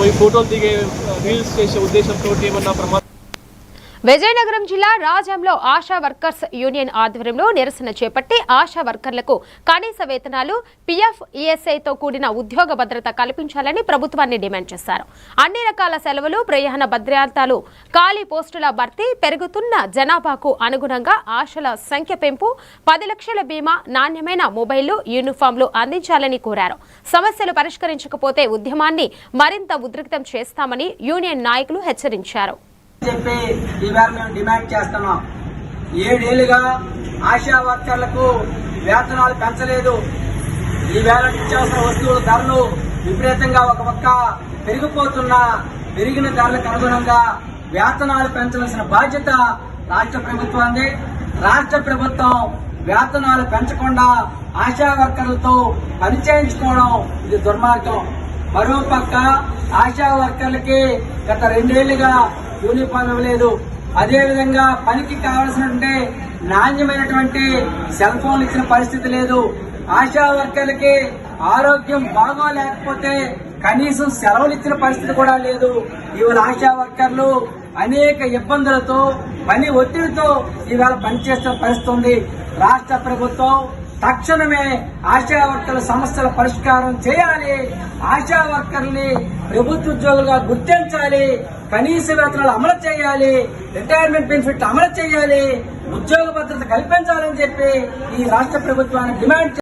పోయి ఫోటోలు దిగే రీల్స్ చేసే ఉద్దేశంతో ఏమన్నా ప్రమాదం. విజయనగరం జిల్లా రాజంలో ఆశా వర్కర్స్ యూనియన్ ఆధ్వర్యంలో నిరసన చేపట్టి ఆశా వర్కర్లకు కనీస వేతనాలు, పీఎఫ్, ఈఎస్ఐతో కూడిన ఉద్యోగ భద్రత కల్పించాలని ప్రభుత్వాన్ని డిమాండ్ చేశారు. అన్ని రకాల సెలవులు, ప్రయాణ భద్రతలు, ఖాళీ పోస్టుల భర్తీ, పెరుగుతున్న జనాభాకు అనుగుణంగా ఆశల సంఖ్య పెంపు, 10 లక్షల బీమా, నాణ్యమైన మొబైళ్లు, యూనిఫామ్లు అందించాలని కోరారు. సమస్యలు పరిష్కరించకపోతే ఉద్యమాన్ని మరింత ఉధృతం చేస్తామని యూనియన్ నాయకులు హెచ్చరించారు. చెప్పి ఈవేళ మేము డిమాండ్ చేస్తున్నాం. 7 ఏళ్లుగా ఆశా వర్కర్లకు వేతనాలు పెంచలేదు. ఈవేళ నిత్యావసర వస్తువుల ధరలు విపరీతంగా ఒక పక్క పెరిగిన ధరలకు అనుగుణంగా వేతనాలు పెంచవలసిన బాధ్యత రాష్ట్ర ప్రభుత్వాన్ని. రాష్ట్ర ప్రభుత్వం వేతనాలు పెంచకుండా ఆశా వర్కర్లతో పనిచేయించుకోవడం ఇది దుర్మార్గం. మరోపక్క ఆశా వర్కర్లకి గత 2 ఏళ్లుగా యూనిఫామ్ ఇవ్వలేదు. అదేవిధంగా పనికి కావలసినటువంటి నాణ్యమైనటువంటి సెల్ ఫోన్లు ఇచ్చిన పరిస్థితి లేదు. ఆశా వర్కర్లకి ఆరోగ్యం బాగోలేకపోతే కనీసం సెలవులు ఇచ్చిన పరిస్థితి కూడా లేదు. ఇవాళ ఆశా వర్కర్లు అనేక ఇబ్బందులతో, పని ఒత్తిడితో ఇవాళ పనిచేస్తున్న పరిస్థితి ఉంది. రాష్ట్ర ప్రభుత్వం తక్షణమే ఆశా వర్కర్ల సమస్యల పరిష్కారం చేయాలి. ఆశా వర్కర్ని ప్రభుత్వ ఉద్యోగులుగా గుర్తించాలి. కనీస వేతనాలు అమలు చేయాలి. రిటైర్మెంట్ బెనిఫిట్ అమలు చేయాలి. ఉద్యోగ భద్రత కల్పించాలని చెప్పి ఈ రాష్ట్ర ప్రభుత్వాన్ని డిమాండ్